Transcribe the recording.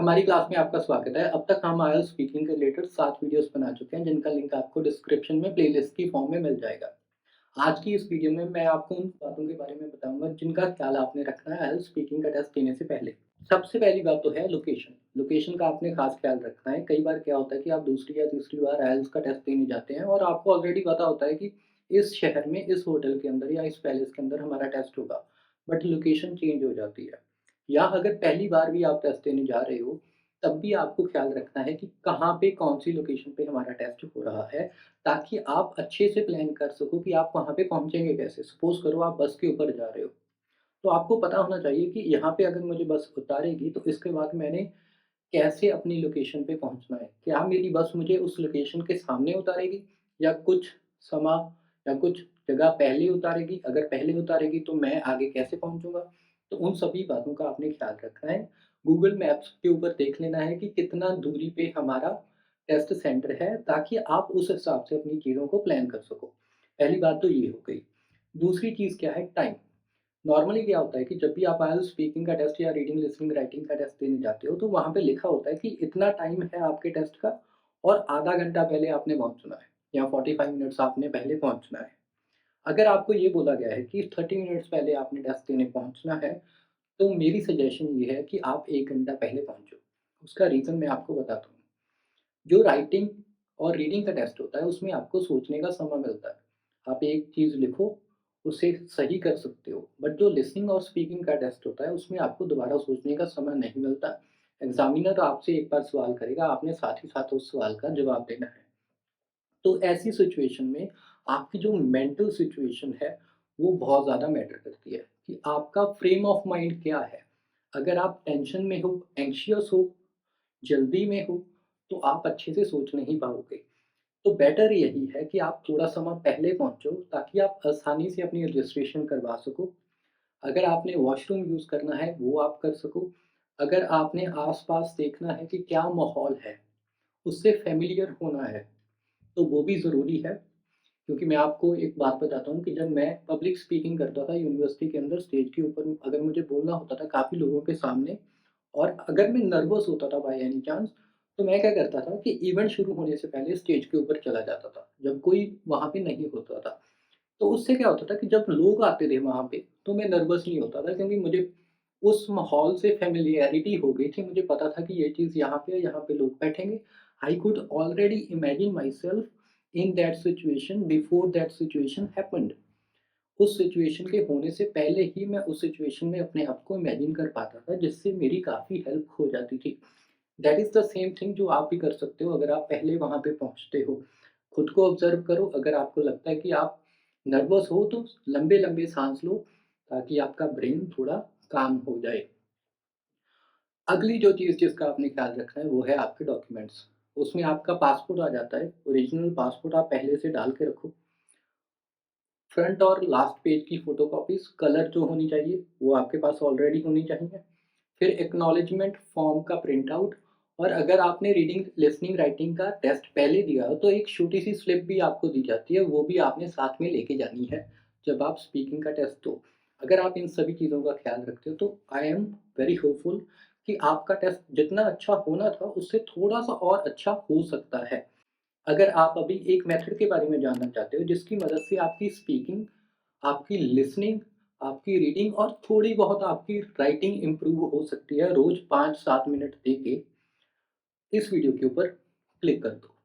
हमारी क्लास में आपका स्वागत है। अब तक हम आईएलटीएस स्पीकिंग के रिलेटेड 7 वीडियोस बना चुके हैं, जिनका लिंक आपको डिस्क्रिप्शन में प्लेलिस्ट की फॉर्म में मिल जाएगा। आज की इस वीडियो में मैं आपको उन बातों के बारे में बताऊँगा, जिनका ख्याल आपने रखना है आईएलटीएस स्पीकिंग का टेस्ट देने से पहले। सबसे पहली बात तो है लोकेशन। लोकेशन का आपने खास ख्याल रखना है। कई बार क्या होता है कि आप दूसरी या तीसरी बार आईएलटीएस का टेस्ट देने जाते हैं और आपको ऑलरेडी पता होता है कि इस शहर में, इस होटल के अंदर या इस पैलेस के अंदर हमारा टेस्ट होगा, बट लोकेशन चेंज हो जाती है। या अगर पहली बार भी आप टेस्ट देने जा रहे हो, तब भी आपको ख़्याल रखना है कि कहाँ पे, कौन-सी लोकेशन पे हमारा टेस्ट हो रहा है, ताकि आप अच्छे से प्लान कर सको कि आप वहाँ पे पहुँचेंगे कैसे। सपोज़ करो आप बस के ऊपर जा रहे हो, तो आपको पता होना चाहिए कि यहाँ पे अगर मुझे बस उतारेगी, तो इसके बाद मैंने कैसे अपनी लोकेशन पे पहुँचना है। क्या मेरी बस मुझे उस लोकेशन के सामने उतारेगी या कुछ समय या कुछ जगह पहले उतारेगी? अगर पहले उतारेगी तो मैं आगे कैसे पहुँचूँगा? तो उन सभी बातों का आपने ख़्याल रखना है। गूगल मैप्स के ऊपर देख लेना है कि कितना दूरी पे हमारा टेस्ट सेंटर है, ताकि आप उस हिसाब से अपनी चीज़ों को प्लान कर सको। पहली बात तो ये हो गई। दूसरी चीज़ क्या है, टाइम। नॉर्मली क्या होता है कि जब भी आप आईएलटीएस स्पीकिंग का टेस्ट या रीडिंग, लिसनिंग, राइटिंग का टेस्ट देने जाते हो, तो वहाँ पे लिखा होता है कि इतना टाइम है आपके टेस्ट का और आधा घंटा पहले आपने पहुँचना है या 45 मिनट्स आपने पहले पहुँचना है। अगर आपको ये बोला गया है कि 30 मिनट्स पहले आपने टेस्ट देने पहुँचना है, तो मेरी सजेशन ये है कि आप 1 घंटा पहले पहुँचो। उसका रीज़न मैं आपको बताता हूँ। जो राइटिंग और रीडिंग का टेस्ट होता है, उसमें आपको सोचने का समय मिलता है। आप एक चीज़ लिखो, उसे सही कर सकते हो। बट जो लिसनिंग और स्पीकिंग का टेस्ट होता है, उसमें आपको दोबारा सोचने का समय नहीं मिलता। एग्ज़ामिनर आपसे एक बार सवाल करेगा, आपने साथ ही साथ उस सवाल का जवाब देना है। तो ऐसी सिचुएशन में आपकी जो मेंटल सिचुएशन है, वो बहुत ज़्यादा मैटर करती है कि आपका फ्रेम ऑफ माइंड क्या है। अगर आप टेंशन में हो, एंग्ज़ियस हो, जल्दी में हो, तो आप अच्छे से सोच नहीं पाओगे। तो बेटर यही है कि आप थोड़ा समय पहले पहुँचो, ताकि आप आसानी से अपनी रजिस्ट्रेशन करवा सको। अगर आपने वॉशरूम यूज़ करना है, वो आप कर सको। अगर आपने आस-पास देखना है कि क्या माहौल है, उससे फ़ैमिलियर होना है, तो वो भी ज़रूरी है। क्योंकि मैं आपको एक बात बताता हूँ कि जब मैं पब्लिक स्पीकिंग करता था यूनिवर्सिटी के अंदर, स्टेज के ऊपर अगर मुझे बोलना होता था काफ़ी लोगों के सामने, और अगर मैं नर्वस होता था बाय एनी चांस, तो मैं क्या करता था कि इवेंट शुरू होने से पहले स्टेज के ऊपर चला जाता था, जब कोई वहाँ पे नहीं होता था। तो उससे क्या होता था कि जब लोग आते थे वहाँ पे, तो मैं नर्वस नहीं होता था, क्योंकि मुझे उस माहौल से फ़ैमिलियरिटी हो गई थी। मुझे पता था कि ये चीज़ यहाँ पे है, यहाँ पे लोग बैठेंगे। I could already imagine myself in that situation before that situation happened. उस सिचुएशन के होने से पहले ही मैं उस सिचुएशन में अपने आप को इमेजिन कर पाता था, जिससे मेरी काफ़ी हेल्प हो जाती थी। That is the same thing जो आप भी कर सकते हो अगर आप पहले वहाँ पे पहुँचते हो। खुद को ऑब्ज़र्व करो, अगर आपको लगता है कि आप नर्वस हो, तो लंबे-लंबे साँस लो, ताकि आपका ब्रेन थोड़ा काम हो जाए। अगली जो चीज़ जिसका आपने ख़्याल रखना है, वो है आपके डॉक्यूमेंट्स। उसमें आपका पासपोर्ट आ जाता है, ओरिजिनल पासपोर्ट आप पहले से डाल के रखो। फ्रंट और लास्ट पेज की फ़ोटोकॉपीज़ कलर जो होनी चाहिए, वो आपके पास ऑलरेडी होनी चाहिए। फिर एक्नॉलेजमेंट फॉर्म का प्रिंट आउट, और अगर आपने रीडिंग, लिसनिंग, राइटिंग का टेस्ट पहले दिया हो, तो एक छोटी-सी स्लिप भी आपको दी जाती है, वो भी आपने साथ में लेके जानी है, जब आप स्पीकिंग का टेस्ट दो। अगर आप इन सभी चीज़ों का ख़्याल रखते हो, तो आई एम वेरी होपफुल कि आपका टेस्ट जितना अच्छा होना था, उससे थोड़ा-सा और अच्छा हो सकता है। अगर आप अभी एक मेथड के बारे में जानना चाहते हो, जिसकी मदद से आपकी स्पीकिंग, आपकी लिसनिंग, आपकी रीडिंग और थोड़ी बहुत आपकी राइटिंग इम्प्रूव हो सकती है, रोज़ 5-7 मिनट दे के, इस वीडियो के ऊपर क्लिक कर दो।